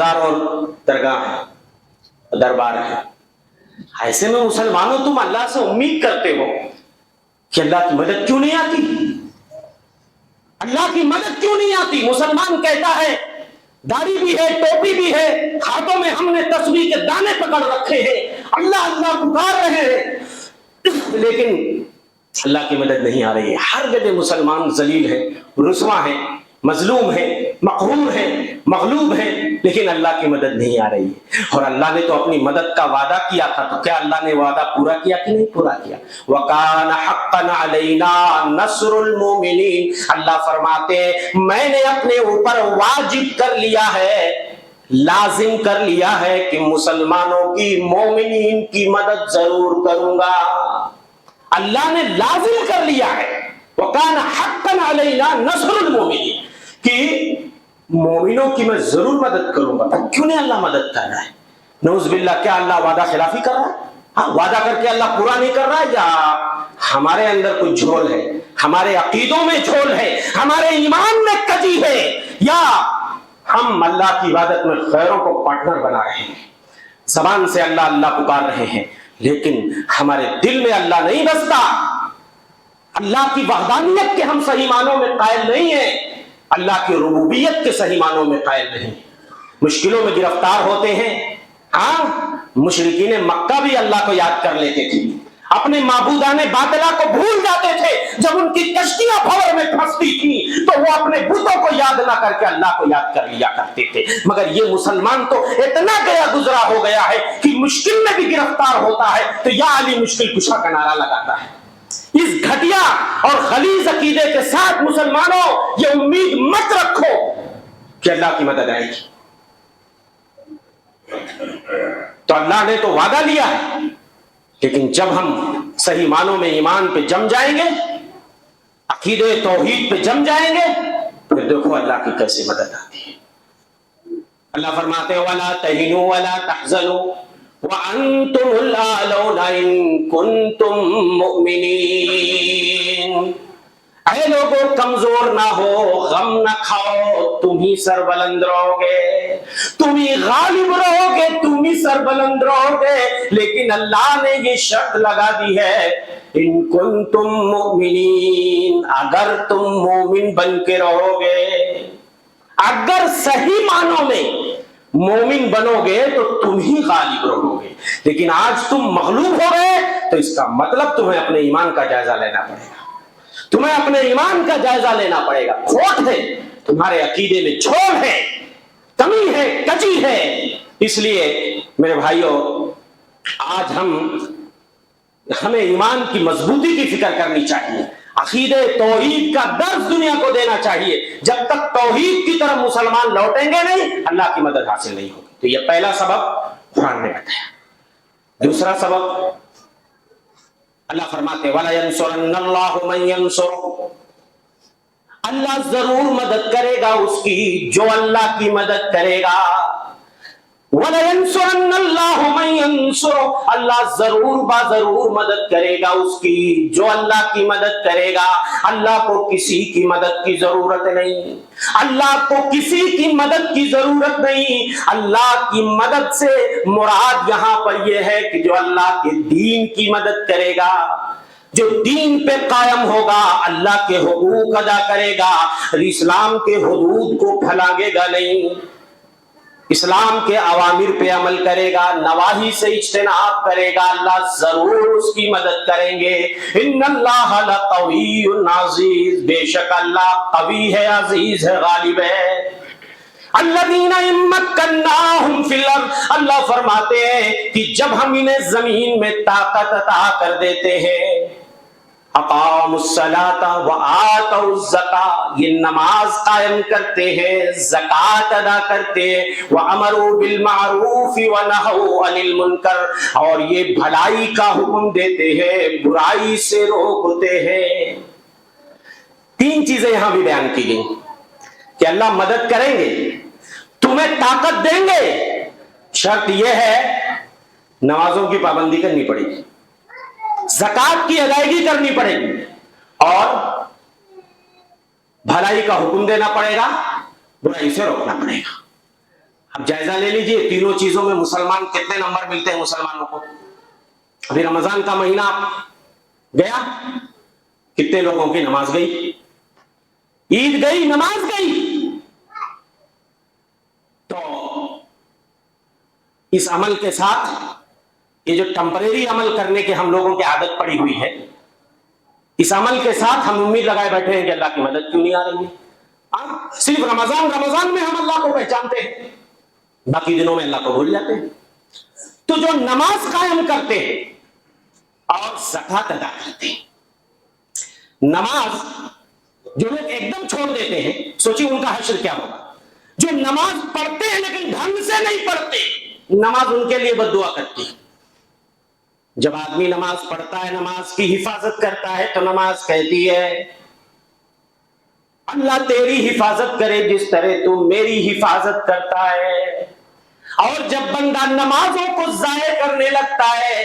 مزار اور درگاہ ہے، دربار ہے. ایسے میں مسلمانوں تم اللہ سے امید کرتے ہو کہ اللہ کی مدد کیوں نہیں آتی؟ اللہ کی مدد کیوں نہیں آتی؟ مسلمان کہتا ہے داڑھی بھی ہے، ٹوپی بھی ہے، ہاتھوں میں ہم نے تسبیح کے دانے پکڑ رکھے ہیں، اللہ اللہ پکار رہے ہیں، لیکن اللہ کی مدد نہیں آ رہی ہے. ہر جگہ مسلمان ذلیل ہے، رسوا ہے، مظلوم ہے، مقہور ہے، مغلوب ہے، لیکن اللہ کی مدد نہیں آ رہی ہے. اور اللہ نے تو اپنی مدد کا وعدہ کیا تھا، تو کیا اللہ نے وعدہ پورا کیا کہ نہیں پورا کیا؟ وَقَانَ حَقًّا عَلَيْنَا نَصْرُ الْمُؤْمِنِينَ. اللہ فرماتے ہیں میں نے اپنے اوپر واجب کر لیا ہے، لازم کر لیا ہے کہ مسلمانوں کی، مومنین کی مدد ضرور کروں گا. اللہ نے لازم کر لیا ہے وَقَانَ حَقًّا عَلَيْنَا نَصْرُ الْمُؤْمِنِينَ کہ مومنوں کی میں ضرور مدد کروں گا. کیوں نہیں اللہ مدد کر رہا ہے؟ نعوذ باللہ، کیا اللہ وعدہ خلافی کر رہا ہے؟ ہاں، وعدہ کر کے اللہ پورا نہیں کر رہا ہے، یا ہمارے اندر کوئی جھول ہے، ہمارے عقیدوں میں جھول ہے، ہمارے ایمان میں کجی ہے، یا ہم اللہ کی عبادت میں غیروں کو پارٹنر بنا رہے ہیں؟ زبان سے اللہ اللہ پکار رہے ہیں لیکن ہمارے دل میں اللہ نہیں بستا. اللہ کی وحدانیت کے ہم صحیح معنوں میں قائل نہیں ہیں، اللہ کی ربوبیت کے صحیح معنوں میں قائل نہیں. مشکلوں میں گرفتار ہوتے ہیں. ہاں، مشرکین مکہ بھی اللہ کو یاد کر لیتے تھے، اپنے معبودان باطلہ کو بھول جاتے تھے. جب ان کی کشتیاں بھور میں پھنستی تھی تو وہ اپنے بتوں کو یاد نہ کر کے اللہ کو یاد کر لیا کرتے تھے. مگر یہ مسلمان تو اتنا گیا گزرا ہو گیا ہے کہ مشکل میں بھی گرفتار ہوتا ہے تو یا علی مشکل کشا کا نعرہ لگاتا ہے. اس گھٹیا اور خلیظ عقیدے کے ساتھ مسلمانوں یہ امید مت رکھو کہ اللہ کی مدد آئے گی. تو اللہ نے تو وعدہ لیا ہے، لیکن جب ہم صحیح معنوں میں ایمان پہ جم جائیں گے، عقیدے توحید پہ جم جائیں گے، پھر دیکھو اللہ کی کیسے مدد آتی ہے. اللہ فرماتے ہیں وَلَا تَهِنُوا وَلَا تَحْزَنُوا وَأَنْتُمُ الْأَعْلَوْنَ إِن كُنتُم مُؤْمِنِينَ. اے لوگوں کمزور نہ ہو، غم نہ کھاؤ، تم ہی سربلند رہو گے، تم ہی غالب رہو گے، تم ہی سربلند رہو گے. لیکن اللہ نے یہ شرط لگا دی ہے ان کنتم مؤمنین، اگر تم مومن بن کے رہو گے، اگر صحیح معنوں میں مومن بنو گے تو تم ہی غالب رہو گے. لیکن آج تم مغلوب ہو گئے تو اس کا مطلب تمہیں اپنے ایمان کا جائزہ لینا پڑے گا، تمہیں اپنے ایمان کا جائزہ لینا پڑے گا. کھوٹ ہے تمہارے عقیدے میں، جھول ہے، کمی ہے، کجی ہے. اس لیے میرے بھائیوں، آج ہمیں ایمان کی مضبوطی کی فکر کرنی چاہیے، عقیدے توحید کا درس دنیا کو دینا چاہیے. جب تک توحید کی طرف مسلمان لوٹیں گے نہیں، اللہ کی مدد حاصل نہیں ہوگی. تو یہ پہلا سبب قرآن نے بتایا. دوسرا سبب اللہ فرماتے وَلَا يَنْصُرَنَّ اللَّهُ مَن يَنْصُرُهُ، اللہ ضرور مدد کرے گا اس کی جو اللہ کی مدد کرے گا. وَلَيَنْصُرَنَّ اللَّهُ مَن يَنْصُرُهُ، اللہ ضرور ضرور مدد کرے گا اس کی جو اللہ کی مدد کرے گا. اللہ کو کسی کی مدد کی ضرورت نہیں، اللہ کو کسی کی مدد کی ضرورت نہیں. اللہ کی مدد سے مراد یہاں پر یہ ہے کہ جو اللہ کے دین کی مدد کرے گا، جو دین پہ قائم ہوگا، اللہ کے حقوق ادا کرے گا، اسلام کے حدود کو پھلانگے گا نہیں، اسلام کے اوامر پہ عمل کرے گا، نواہی سے اجتناب کرے گا، اللہ ضرور اس کی مدد کریں گے. ان اللہ لقوی عزیز، بے شک اللہ قوی ہے، عزیز ہے، غالب ہے. الذین ان مکناہم فی الارض، اللہ فرماتے ہیں کہ جب ہم انہیں زمین میں طاقت عطا کر دیتے ہیں، اقاموا الصلاۃ وآتوا الزکاۃ، یہ نماز قائم کرتے ہیں، زکوٰۃ ادا کرتے ہیں، وامروا بالمعروف ونہوا عن المنکر، اور یہ بھلائی کا حکم دیتے ہیں، برائی سے روکتے ہیں. تین چیزیں یہاں بھی بیان کی گئی کہ اللہ مدد کریں گے، تمہیں طاقت دیں گے، شرط یہ ہے نمازوں کی پابندی کرنی پڑے گی، زکوٰۃ کی ادائیگی کرنی پڑے گی، اور بھلائی کا حکم دینا پڑے گا، برائی سے روکنا پڑے گا. اب جائزہ لے لیجئے تینوں چیزوں میں مسلمان کتنے نمبر ملتے ہیں مسلمانوں کو. ابھی رمضان کا مہینہ گیا, کتنے لوگوں کی نماز گئی, عید گئی, نماز گئی. تو اس عمل کے ساتھ یہ جو ٹمپریری عمل کرنے کے ہم لوگوں کی عادت پڑی ہوئی ہے, اس عمل کے ساتھ ہم امید لگائے بیٹھے ہیں کہ اللہ کی مدد کیوں نہیں آ رہی ہے. صرف رمضان میں ہم اللہ کو پہچانتے ہیں, باقی دنوں میں اللہ کو بھول جاتے ہیں. تو جو نماز قائم کرتے ہیں اور زکوٰۃ ادا کرتے ہیں, نماز جو لوگ ایک دم چھوڑ دیتے ہیں, سوچیے ان کا حشر کیا ہوگا. جو نماز پڑھتے ہیں لیکن ڈھنگ سے نہیں پڑھتے, نماز ان کے لیے بد دعا کرتی ہے. جب آدمی نماز پڑھتا ہے, نماز کی حفاظت کرتا ہے, تو نماز کہتی ہے اللہ تیری حفاظت کرے جس طرح تو میری حفاظت کرتا ہے. اور جب بندہ نمازوں کو ضائع کرنے لگتا ہے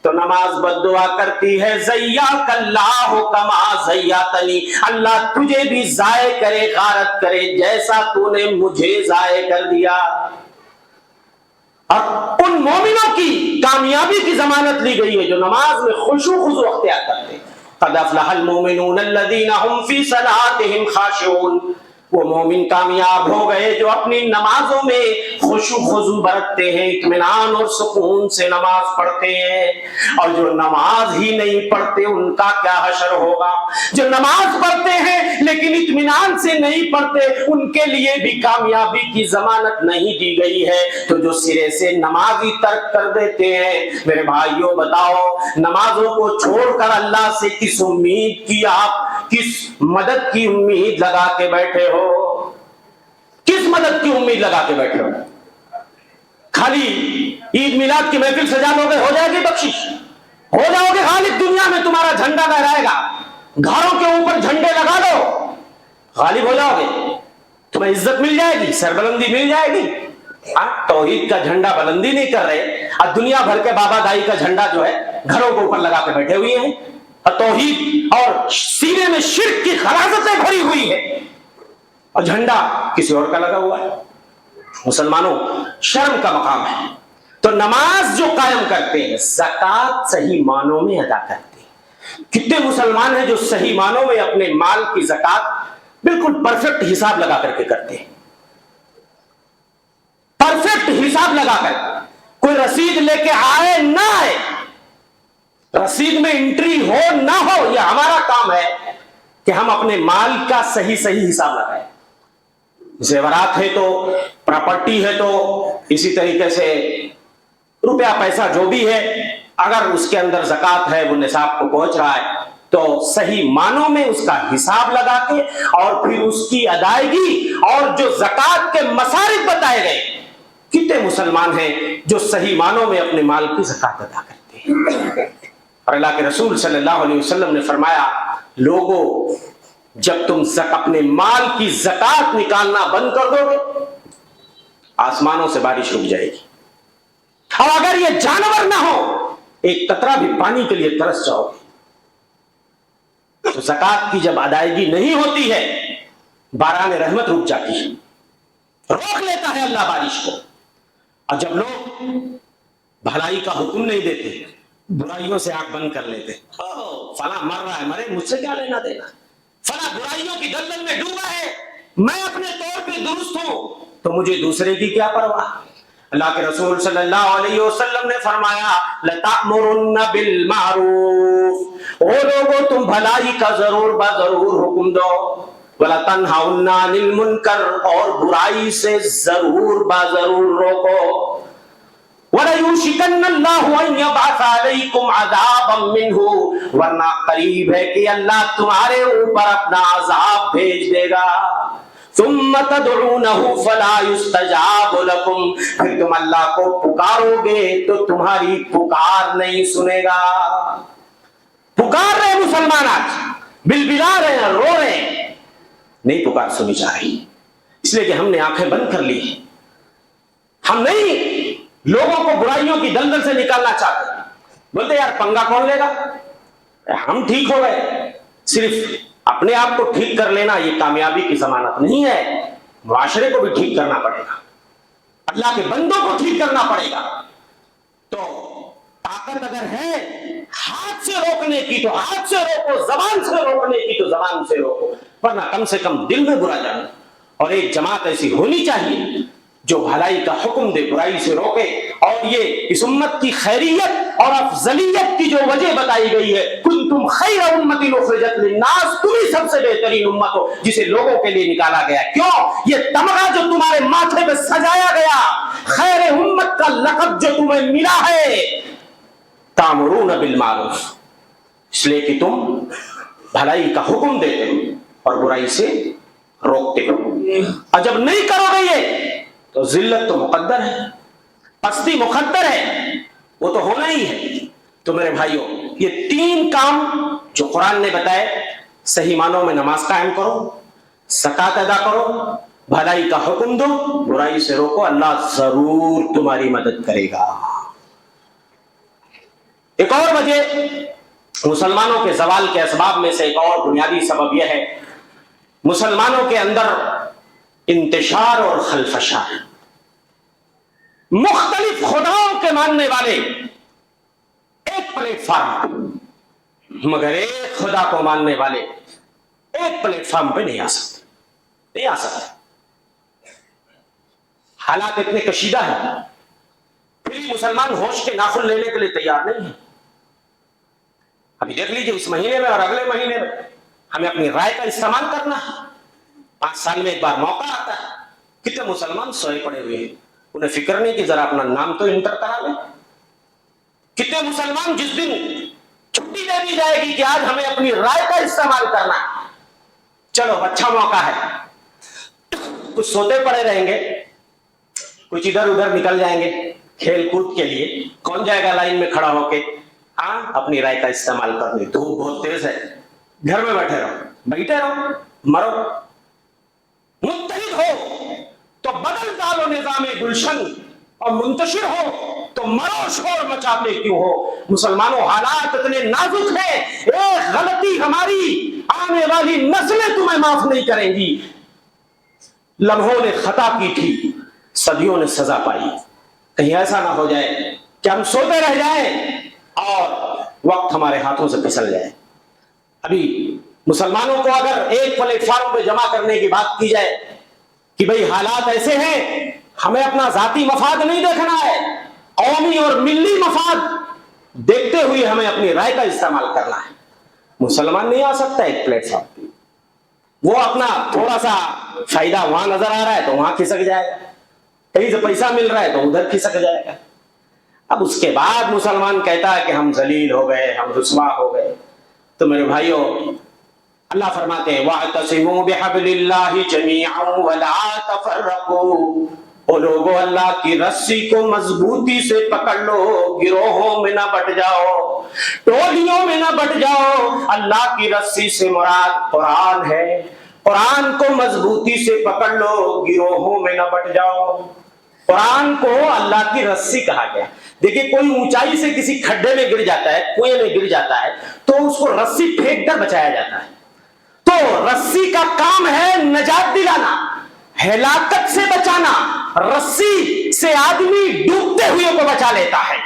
تو نماز بد دعا کرتی ہے زیاک اللہ کما زیاتنی, اللہ تجھے بھی ضائع کرے, غارت کرے جیسا تو نے مجھے ضائع کر دیا. اور ان مومنوں کی کامیابی کی ضمانت لی گئی ہے جو نماز میں خشوع خضوع اختیار کرتے ہیں. قد افلح المؤمنون الذین هم فی صلاتهم خاشعون, وہ مومن کامیاب ہو گئے جو اپنی نمازوں میں خشوع خضوع برتتے ہیں, اطمینان اور سکون سے نماز پڑھتے ہیں. اور جو نماز ہی نہیں پڑھتے ان کا کیا حشر ہوگا. جو نماز پڑھتے ہیں لیکن اطمینان سے نہیں پڑھتے ان کے لیے بھی کامیابی کی ضمانت نہیں دی گئی ہے. تو جو سرے سے نماز ہی ترک کر دیتے ہیں, میرے بھائیوں بتاؤ نمازوں کو چھوڑ کر اللہ سے کس امید کی, آپ کس مدد کی امید لگا کے بیٹھے ہو, کس مدد کی امید لگا کے بیٹھے ہو. خالی عید میلاد کی محفل سجا لو گے, ہو جائے گی بخشش, ہو جاؤ گے غالب, دنیا میں تمہارا جھنڈا لہرائے گا, گھروں کے اوپر جھنڈے لگا دو, غالب ہو جاؤ گے, تمہیں عزت مل جائے گی, سربلندی مل جائے گی. توحید کا جھنڈا بلندی نہیں کر رہے, اور دنیا بھر کے بابا دائی کا جھنڈا جو ہے گھروں کے اوپر لگا کے بیٹھے ہوئے ہیں, اور توحید اور سینے میں شرک کی خراستیں بھری ہوئی ہے, اور جھنڈا کسی اور کا لگا ہوا ہے. مسلمانوں شرم کا مقام ہے. تو نماز جو قائم کرتے ہیں, زکوٰۃ صحیح معنوں میں ادا کرتے ہیں. کتنے مسلمان ہیں جو صحیح معنوں میں اپنے مال کی زکوٰۃ بالکل پرفیکٹ حساب لگا کر کے کرتے ہیں, پرفیکٹ حساب لگا کر, کوئی رسید لے کے آئے نہ آئے, رسید میں انٹری ہو نہ ہو, یہ ہمارا کام ہے کہ ہم اپنے مال کا صحیح حساب لگائیں. زیورات ہے تو, پراپرٹی ہے تو, اسی طریقے سے روپیہ پیسہ جو بھی ہے, اگر اس کے اندر زکوٰۃ ہے, وہ نصاب کو پہنچ رہا ہے, تو صحیح معنوں میں اس کا حساب لگا کے اور پھر اس کی ادائیگی اور جو زکوٰۃ کے مصارف بتائے گئے. کتنے مسلمان ہیں جو صحیح معنوں میں اپنے مال کی زکوٰۃ ادا کرتے ہیں. اور اللہ کے رسول صلی اللہ علیہ وسلم نے فرمایا, لوگوں جب تم اپنے مال کی زکوٰۃ نکالنا بند کر دو گے, آسمانوں سے بارش رک جائے گی, اور اگر یہ جانور نہ ہو, ایک قطرہ بھی پانی کے لیے ترس جاؤ گے. تو زکوٰۃ کی جب ادائیگی نہیں ہوتی ہے, باران رحمت رک جاتی ہے, روک لیتا ہے اللہ بارش کو. اور جب لوگ بھلائی کا حکم نہیں دیتے, برائیوں سے آنکھ بند کر لیتے, فلاں مر رہا ہے, مرے, مجھ سے کیا لینا دینا, فلاں برائیوں کی دلدل میں ڈوبا ہے, میں اپنے طور پہ درست ہوں, تو مجھے دوسرے کی کیا پرواہ. اللہ کے رسول صلی اللہ علیہ وسلم نے فرمایا, لَتَأْمُرُنَّ بِالْمَعْرُوفِ, او لوگوں تم بھلائی کا ضرور حکم دو, وَلَتَنْهَوْنَ عَنِ الْمُنْكَرِ, اور برائی سے ضرور روکو, وَلَيُوشِكَنَّ اللَّهُ أَن يَبْعَثَ عَلَيْكُمْ عَذَابًا مِّنْهُ, ورنہ قریب ہے کہ اللہ تمہارے اوپر اپنا عذاب بھیج دے گا. ثُمَّ تَدْعُونَهُ فَلَا يُسْتَجَابُ لَكُمْ, پھر تم اللہ کو پکارو گے تو تمہاری پکار نہیں سنے گا. پکار رہے مسلمان, آج بلبلا رہے ہیں, رو رہے ہیں, نہیں پکار سنی جا رہی, اس لیے کہ ہم نے آنکھیں بند کر لی. ہم نہیں لوگوں کو برائیوں کی دلدل سے نکالنا چاہتے, بولتے یار پنگا کون لے گا, ہم ٹھیک ہو گئے. صرف اپنے آپ کو ٹھیک کر لینا یہ کامیابی کی ضمانت نہیں ہے, معاشرے کو بھی ٹھیک کرنا پڑے گا. اللہ کے بندوں کو ٹھیک کرنا پڑے گا. تو طاقت اگر ہے ہاتھ سے روکنے کی تو ہاتھ سے روکو, زبان سے روکنے کی تو زبان سے روکو, ورنہ کم سے کم دل میں برا جانا. اور ایک جماعت ایسی ہونی چاہیے جو بھلائی کا حکم دے, برائی سے روکے. اور یہ اس امت کی خیریت اور افضلیت کی جو وجہ بتائی گئی ہے, کنتم خیر امت اخرجت للناس, تم ہی سب سے بہترین امت ہو جسے لوگوں کے لیے نکالا گیا. کیوں؟ یہ تمغہ جو تمہارے ماتھے پہ سجایا گیا, خیر امت کا لقب جو تمہیں ملا ہے, تامرون بالمعروف, اس لیے کہ تم بھلائی کا حکم دیتے ہو اور برائی سے روکتے ہو. اور جب نہیں کرو گے یہ تو ذلت تو مقدر ہے, پستی مقدر ہے, وہ تو ہونا ہی ہے. تو میرے بھائیوں, یہ 3 کام جو قرآن نے بتائے, صحیح معنوں میں نماز قائم کرو, زکات ادا کرو, بھلائی کا حکم دو, برائی سے روکو, اللہ ضرور تمہاری مدد کرے گا. ایک اور وجہ مسلمانوں کے زوال کے اسباب میں سے ایک اور بنیادی سبب یہ ہے, مسلمانوں کے اندر انتشار اور خلفشا. مختلف خداؤں کے ماننے والے ایک پلیٹ فارم, مگر ایک خدا کو ماننے والے ایک پلیٹ فارم پہ نہیں آ سکتے. حالات اتنے کشیدہ ہیں, پھر بھی مسلمان ہوش کے ناخن لینے کے لیے تیار نہیں ہے. ابھی دیکھ لیجیے, اس مہینے میں اور اگلے مہینے میں ہمیں اپنی رائے کا استعمال کرنا ہے. 5 سال میں ایک بار موقع آتا ہے. کتنے مسلمان سوئے پڑے ہوئے ہیں, انہیں فکر نہیں کہ ذرا اپنا نام تو انٹر کرا لیں. کتنے مسلمان جس دن چھٹی دے دی جائے گی کہ آج ہمیں اپنی رائے کا استعمال کرنا ہے, چلو اچھا موقع ہے, کچھ سوتے پڑے رہیں گے, کچھ ادھر ادھر نکل جائیں گے کھیل کود کے لیے. کون جائے گا لائن میں کھڑا ہو کے ہاں اپنی رائے کا استعمال کرنے؟ دھوپ بہت تیز ہے, گھر میں بیٹھے رہو, مرو. متحد ہو تو بدل ڈالو نظام گلشن, اور منتشر ہو تو مرو شور مچاتے کیوں ہو. مسلمانوں, حالات اتنے نازک ہیں, ایک غلطی ہماری آنے والی نسلیں تمہیں معاف نہیں کریں گی. لمحوں نے خطا کی تھی, صدیوں نے سزا پائی. کہیں ایسا نہ ہو جائے کہ ہم سوتے رہ جائیں اور وقت ہمارے ہاتھوں سے پھسل جائے. ابھی مسلمانوں کو اگر ایک پلیٹ فارم پہ جمع کرنے کی بات کی جائے کہ بھئی حالات ایسے ہیں, ہمیں اپنا ذاتی مفاد نہیں دیکھنا ہے, قومی اور ملی مفاد دیکھتے ہوئے ہمیں اپنی رائے کا استعمال کرنا ہے. مسلمان نہیں آ سکتا ایک پلیٹ فارم پہ. وہ اپنا تھوڑا سا فائدہ وہاں نظر آ رہا ہے تو وہاں کھسک جائے گا, کہیں سے پیسہ مل رہا ہے تو ادھر کھسک جائے گا. اب اس کے بعد مسلمان کہتا ہے کہ ہم ذلیل ہو گئے, ہم رسوا ہو گئے. تو میرے بھائیوں, اللہ فرماتے ہیں وَاعْتَصِمُوا بِحَبْلِ اللَّهِ جَمِيعًا وَلَا تَفَرَّقُوا, او لوگو اللہ کی رسی کو مضبوطی سے پکڑ لو, گروہوں میں نہ بٹ جاؤ, ٹولیوں میں نہ بٹ جاؤ. اللہ کی رسی سے مراد قرآن ہے, قرآن کو مضبوطی سے پکڑ لو, گروہوں میں نہ بٹ جاؤ. قرآن کو اللہ کی رسی کہا گیا. دیکھیے, کوئی اونچائی سے کسی کھڈے میں گر جاتا ہے, کنویں میں گر جاتا ہے, تو اس کو رسی پھینک کر بچایا جاتا ہے. تو رسی کا کام ہے نجات دلانا, ہلاکت سے بچانا. رسی سے آدمی ڈوبتے ہوئے کو بچا لیتا ہے,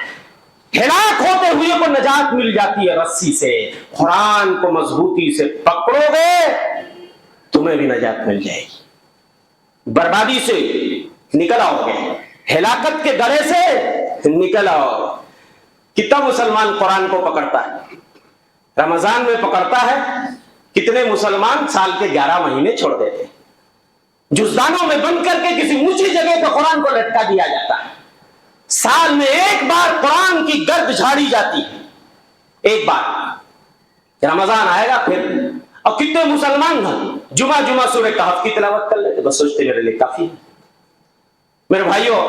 ہلاک ہوتے ہوئے کو نجات مل جاتی ہے رسی سے. قرآن کو مضبوطی سے پکڑو گے تمہیں بھی نجات مل جائے گی, بربادی سے نکل آؤ گے, ہلاکت کے گڑھے سے نکل آؤ. کتنا مسلمان قرآن کو پکڑتا ہے, رمضان میں پکڑتا ہے. کتنے مسلمان سال کے 11 مہینے چھوڑ دیتے, جزدانوں میں بند کر کے کسی اونچی جگہ پہ قرآن کو لٹکا دیا جاتا ہے. سال میں ایک بار قرآن کی گرد جھاڑی جاتی ہے, ایک بار. رمضان آئے گا پھر. اور کتنے مسلمان جمعہ سورہ کہف کی تلاوت کر لیتے, بس سوچتے میرے لیے کافی ہے. میرے بھائیوں,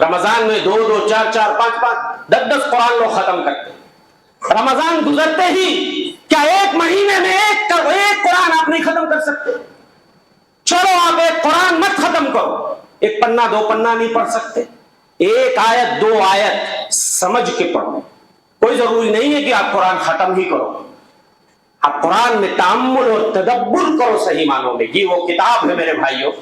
رمضان میں 2 4 5 10 قرآن لوگ ختم کرتے. رمضان گزرتے ہی کیا ایک مہینے میں ایک قرآن آپ نہیں ختم کر سکتے؟ چلو آپ ایک قرآن مت ختم کرو, 1 پنا 2 پنا نہیں پڑھ سکتے, 1 آیت 2 آیت سمجھ کے پڑھو. کوئی ضروری نہیں ہے کہ آپ قرآن ختم ہی کرو, آپ قرآن میں تأمل اور تدبر کرو صحیح معنوں میں. یہ وہ کتاب ہے میرے بھائیوں